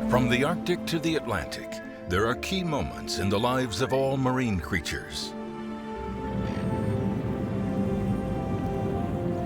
From the Arctic to the Atlantic, there are key moments in the lives of all marine creatures.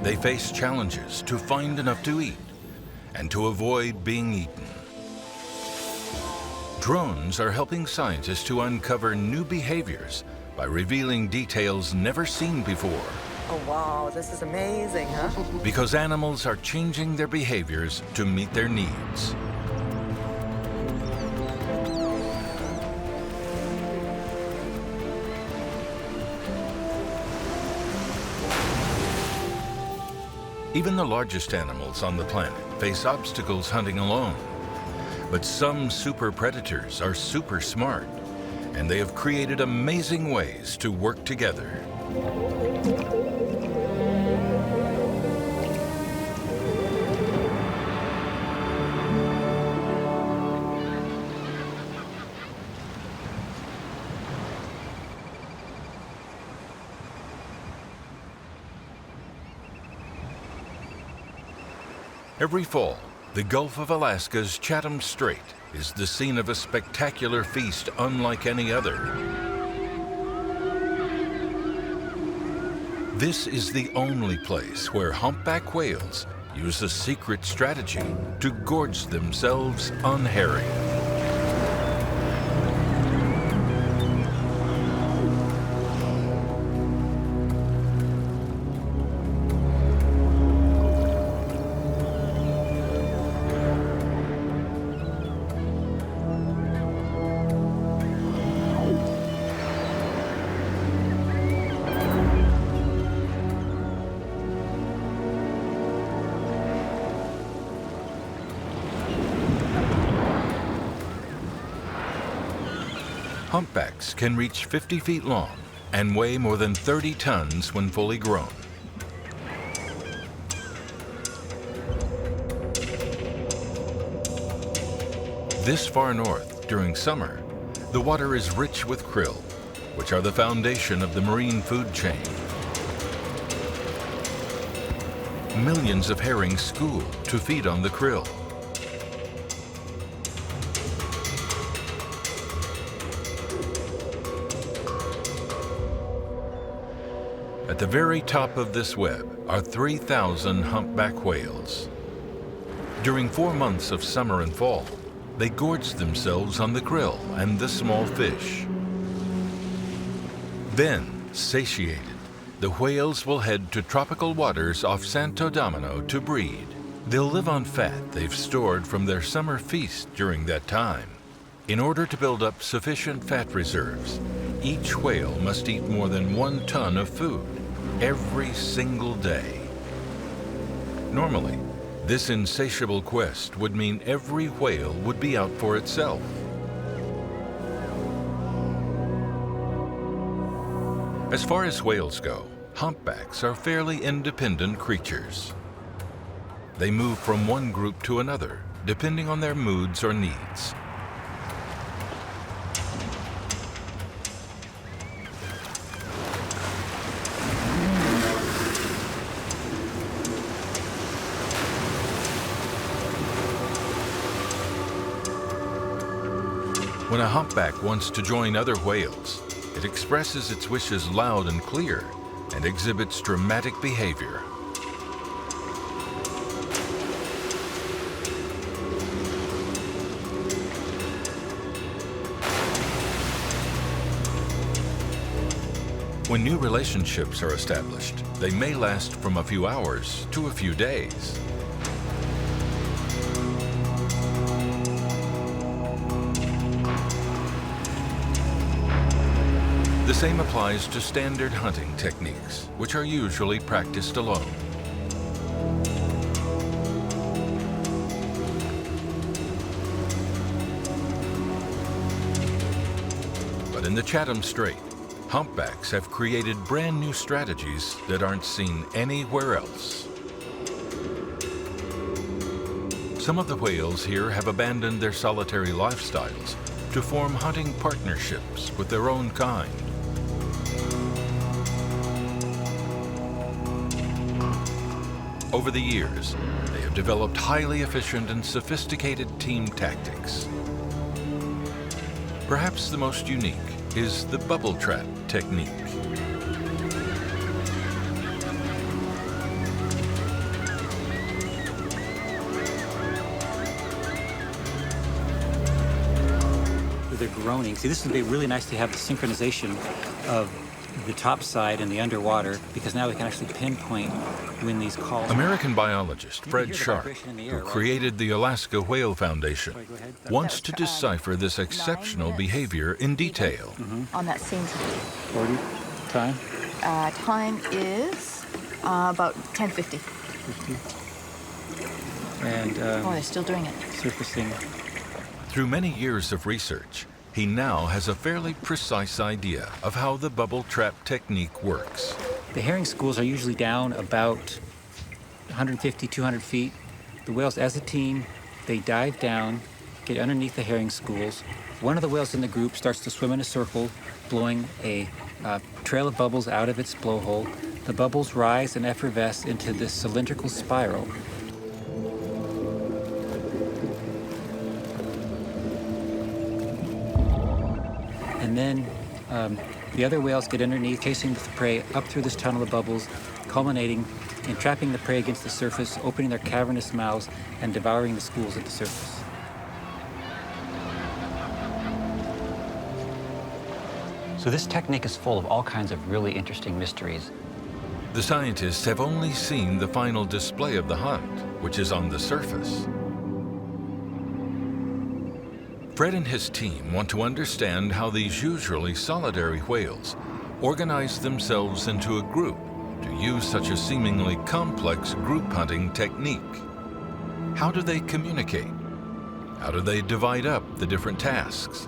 They face challenges to find enough to eat and to avoid being eaten. Drones are helping scientists to uncover new behaviors by revealing details never seen before. Oh wow, this is amazing, huh? Because animals are changing their behaviors to meet their needs. Even the largest animals on the planet face obstacles hunting alone. But some super predators are super smart, and they have created amazing ways to work together. Every fall, the Gulf of Alaska's Chatham Strait is the scene of a spectacular feast unlike any other. This is the only place where humpback whales use a secret strategy to gorge themselves on herring. Humpbacks can reach 50 feet long and weigh more than 30 tons when fully grown. This far north, during summer, the water is rich with krill, which are the foundation of the marine food chain. Millions of herring school to feed on the krill. At the very top of this web are 3,000 humpback whales. During 4 months of summer and fall, they gorge themselves on the krill and the small fish. Then, satiated, the whales will head to tropical waters off Santo Domino to breed. They'll live on fat they've stored from their summer feast during that time. In order to build up sufficient fat reserves, each whale must eat more than 1 ton of food every single day. Normally, this insatiable quest would mean every whale would be out for itself. As far as whales go, humpbacks are fairly independent creatures. They move from one group to another, depending on their moods or needs. When a humpback wants to join other whales, it expresses its wishes loud and clear and exhibits dramatic behavior. When new relationships are established, they may last from a few hours to a few days. The same applies to standard hunting techniques, which are usually practiced alone. But in the Chatham Strait, humpbacks have created brand new strategies that aren't seen anywhere else. Some of the whales here have abandoned their solitary lifestyles to form hunting partnerships with their own kind. Over the years, they have developed highly efficient and sophisticated team tactics. Perhaps the most unique is the bubble trap technique. They're groaning. See, this would be really nice to have the synchronization of the top side and the underwater, because now we can actually pinpoint when these calls. American biologist Fred Sharp, who created the Alaska Whale Foundation, wants to decipher this exceptional behavior in detail. On that same TV. 40 time? Time is about 10:50. 50. And Oh, they're still doing it. surfacing. Through many years of research, he now has a fairly precise idea of how the bubble trap technique works. The herring schools are usually down about 150, 200 feet. The whales, as a team, they dive down, get underneath the herring schools. One of the whales in the group starts to swim in a circle, blowing a trail of bubbles out of its blowhole. The bubbles rise and effervesce into this cylindrical spiral. And then the other whales get underneath, chasing the prey up through this tunnel of bubbles, culminating in trapping the prey against the surface, opening their cavernous mouths, and devouring the schools at the surface. So this technique is full of all kinds of really interesting mysteries. The scientists have only seen the final display of the hunt, which is on the surface. Fred and his team want to understand how these usually solitary whales organize themselves into a group to use such a seemingly complex group hunting technique. How do they communicate? How do they divide up the different tasks?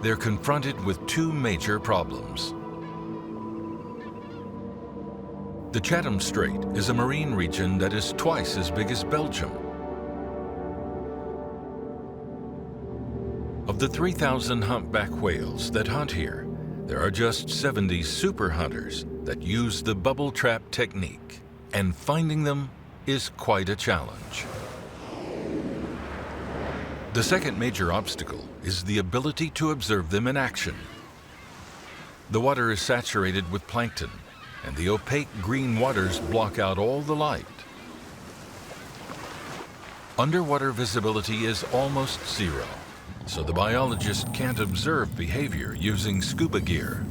They're confronted with two major problems. The Chatham Strait is a marine region that is twice as big as Belgium. Of the 3,000 humpback whales that hunt here, there are just 70 super hunters that use the bubble trap technique, and finding them is quite a challenge. The second major obstacle is the ability to observe them in action. The water is saturated with plankton, and the opaque green waters block out all the light. Underwater visibility is almost zero, so the biologist can't observe behavior using scuba gear.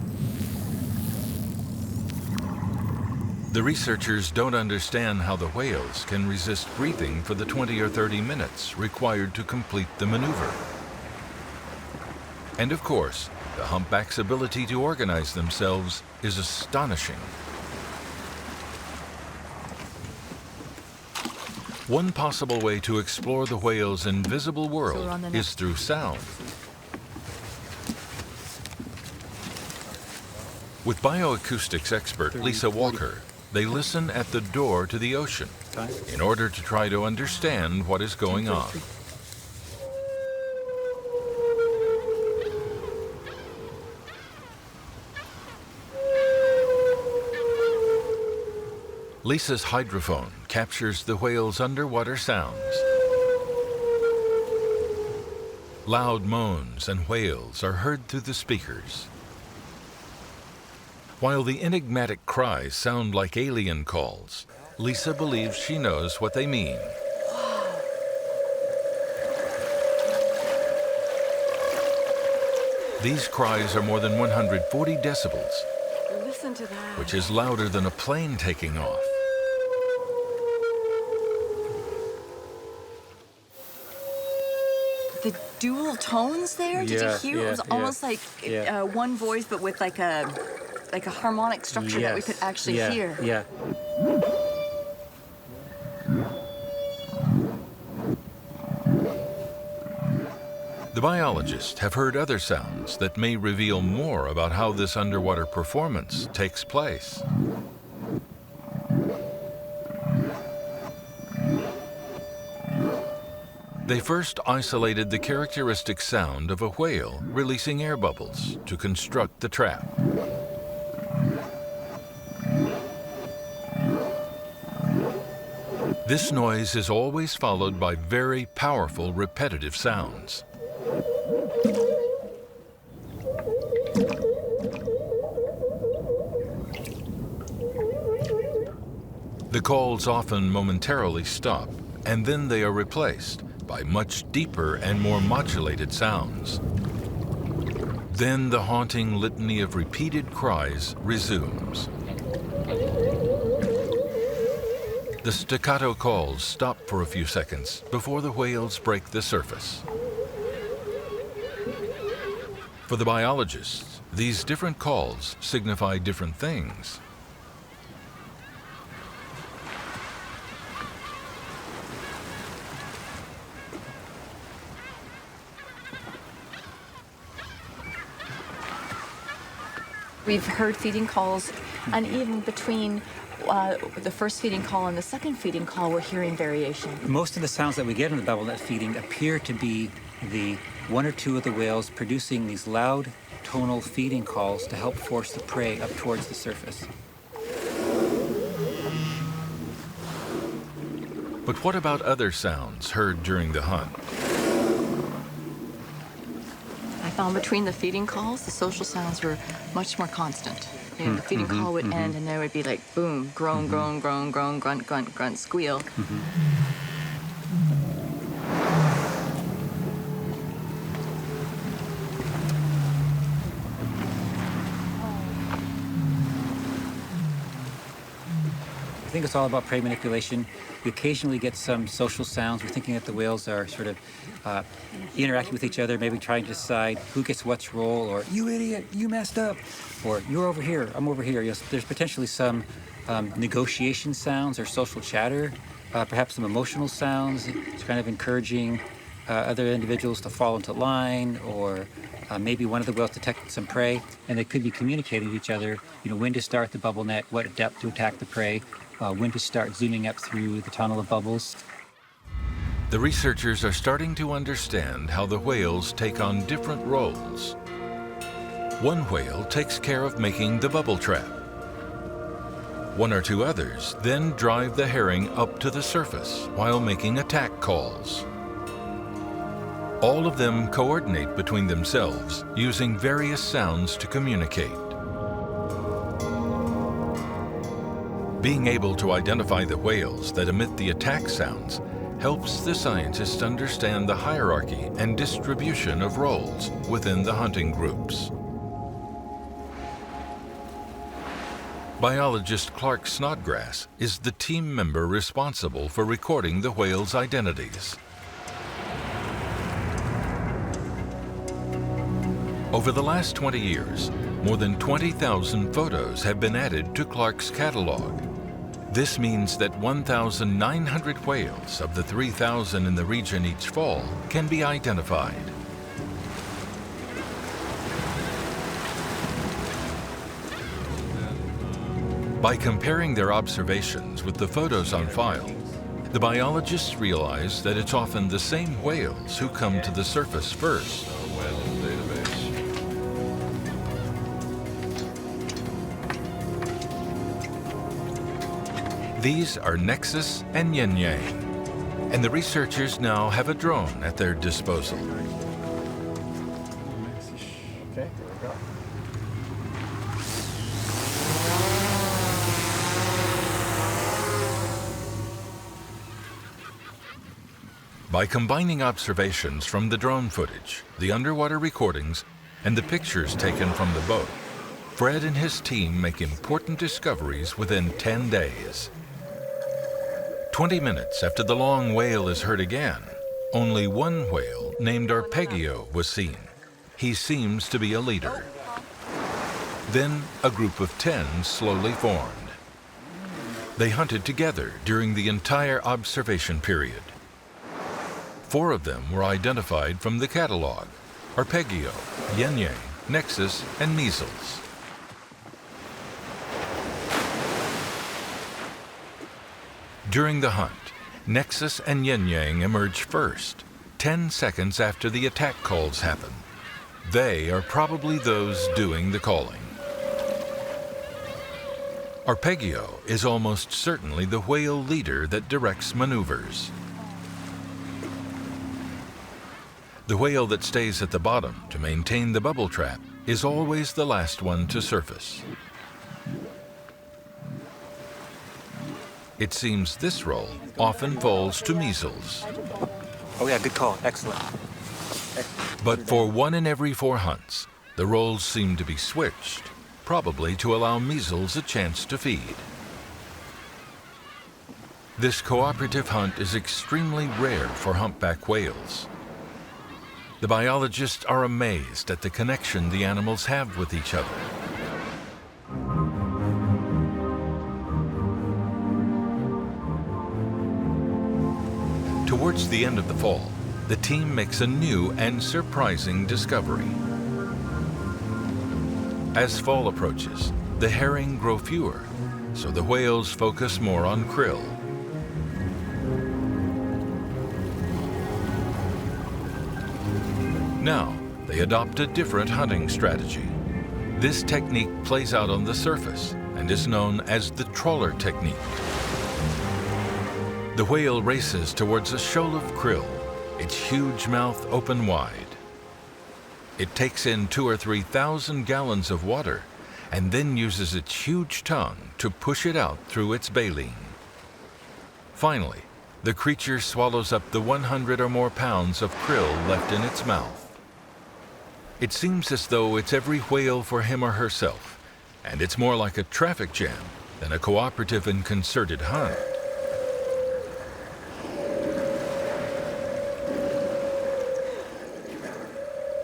The researchers don't understand how the whales can resist breathing for the 20 or 30 minutes required to complete the maneuver. And of course, the humpback's ability to organize themselves is astonishing. One possible way to explore the whale's invisible world is through sound. With bioacoustics expert Lisa Walker, they listen at the door to the ocean in order to try to understand what is going on. Lisa's hydrophone captures the whale's underwater sounds. Loud moans and wails are heard through the speakers. While the enigmatic cries sound like alien calls, Lisa believes she knows what they mean. These cries are more than 140 decibels, Listen to that. which is louder than a plane taking off. The dual tones there, did you hear? It was almost like one voice, but with like a harmonic structure that we could actually hear. Yeah. The biologists have heard other sounds that may reveal more about how this underwater performance takes place. They first isolated the characteristic sound of a whale releasing air bubbles to construct the trap. This noise is always followed by very powerful repetitive sounds. The calls often momentarily stop, and then they are replaced by much deeper and more modulated sounds. Then the haunting litany of repeated cries resumes. The staccato calls stop for a few seconds before the whales break the surface. For the biologists, these different calls signify different things. We've heard feeding calls, and even between the first feeding call and the second feeding call, we're hearing variation. Most of the sounds that we get in the bubble net feeding appear to be the one or two of the whales producing these loud tonal feeding calls to help force the prey up towards the surface. But what about other sounds heard during the hunt? I found between the feeding calls, the social sounds were much more constant. You know, the feeding call would end, and there would be like boom, groan, groan, groan, groan, grunt, grunt, grunt, squeal. I think it's all about prey manipulation. We occasionally get some social sounds. We're thinking that the whales are sort of interacting with each other, maybe trying to decide who gets what's role, or you idiot, you messed up, or you're over here, I'm over here. Yes, there's potentially some negotiation sounds or social chatter, perhaps some emotional sounds, it's kind of encouraging other individuals to fall into line, or maybe one of the whales detected some prey, and they could be communicating to each other, you know, when to start the bubble net, what depth to attack the prey, when to start zooming up through the tunnel of bubbles. The researchers are starting to understand how the whales take on different roles. One whale takes care of making the bubble trap. One or two others then drive the herring up to the surface while making attack calls. All of them coordinate between themselves using various sounds to communicate. Being able to identify the whales that emit the attack sounds helps the scientists understand the hierarchy and distribution of roles within the hunting groups. Biologist Clark Snodgrass is the team member responsible for recording the whales' identities. Over the last 20 years, more than 20,000 photos have been added to Clark's catalog. This means that 1,900 whales of the 3,000 in the region each fall can be identified. By comparing their observations with the photos on file, the biologists realize that it's often the same whales who come to the surface first. These are Nexus and Yin Yang, and the researchers now have a drone at their disposal. Okay, there we go. By combining observations from the drone footage, the underwater recordings, and the pictures taken from the boat, Fred and his team make important discoveries within 10 days. 20 minutes after the long wail is heard again, only one whale named Arpeggio was seen. He seems to be a leader. Then a group of 10 slowly formed. They hunted together during the entire observation period. 4 of them were identified from the catalog: Arpeggio, Yin Yang, Nexus, and Measles. During the hunt, Nexus and Yin Yang emerge first, 10 seconds after the attack calls happen. They are probably those doing the calling. Arpeggio is almost certainly the whale leader that directs maneuvers. The whale that stays at the bottom to maintain the bubble trap is always the last one to surface. It seems this role often falls to measles. Oh yeah, good call. Excellent. But for 1 in every 4 hunts, the roles seem to be switched, probably to allow measles a chance to feed. This cooperative hunt is extremely rare for humpback whales. The biologists are amazed at the connection the animals have with each other. Towards the end of the fall, the team makes a new and surprising discovery. As fall approaches, the herring grow fewer, so the whales focus more on krill. Now, they adopt a different hunting strategy. This technique plays out on the surface and is known as the trawler technique. The whale races towards a shoal of krill, its huge mouth open wide. It takes in 2,000 or 3,000 gallons of water and then uses its huge tongue to push it out through its baleen. Finally, the creature swallows up the 100 or more pounds of krill left in its mouth. It seems as though it's every whale for him or herself, and it's more like a traffic jam than a cooperative and concerted hunt.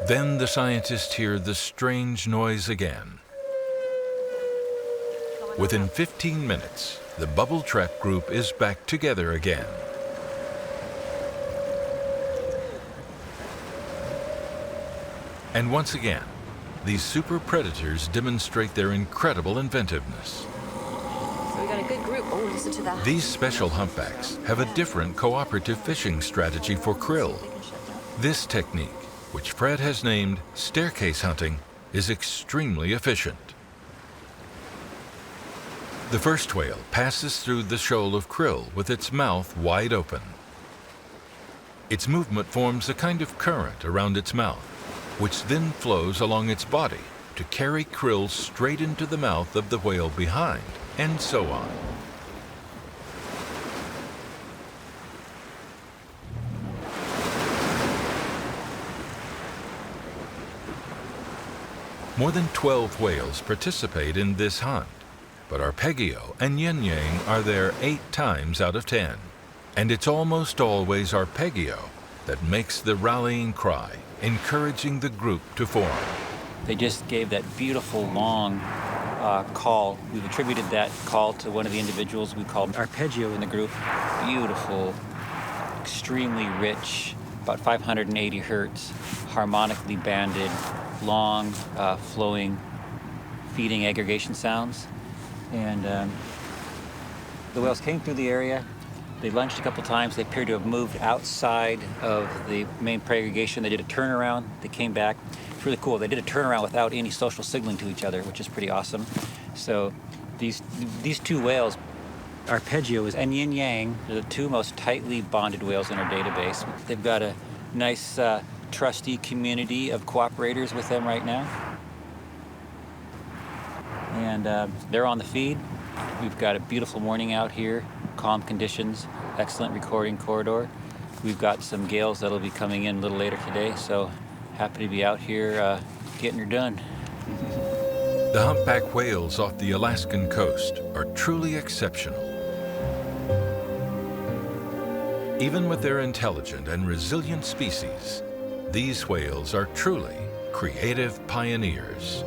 Then the scientists hear the strange noise again. Within 15 minutes, the bubble trap group is back together again. And once again, these super predators demonstrate their incredible inventiveness. So we got a good group. Oh, listen to that. These special humpbacks have a different cooperative fishing strategy for krill. This technique, which Fred has named staircase hunting, is extremely efficient. The first whale passes through the shoal of krill with its mouth wide open. Its movement forms a kind of current around its mouth, which then flows along its body to carry krill straight into the mouth of the whale behind, and so on. More than 12 whales participate in this hunt, but Arpeggio and Yin Yang are there 8 times out of 10. And it's almost always Arpeggio that makes the rallying cry, encouraging the group to form. They just gave that beautiful long call. We've attributed that call to one of the individuals we called Arpeggio in the group. Beautiful, extremely rich, about 580 hertz, harmonically banded, long, flowing, feeding aggregation sounds. And the whales came through the area. They lunched a couple times. They appeared to have moved outside of the main prey aggregation. They did a turnaround. They came back. It's really cool. They did a turnaround without any social signaling to each other, which is pretty awesome. So these 2 whales, Arpeggio and Yin Yang, are the 2 most tightly bonded whales in our database. They've got a nice, trusty community of cooperators with them right now. And they're on the feed. We've got a beautiful morning out here, calm conditions, excellent recording corridor. We've got some gales that'll be coming in a little later today, so happy to be out here getting her done. The humpback whales off the Alaskan coast are truly exceptional. Even with their intelligent and resilient species, these whales are truly creative pioneers.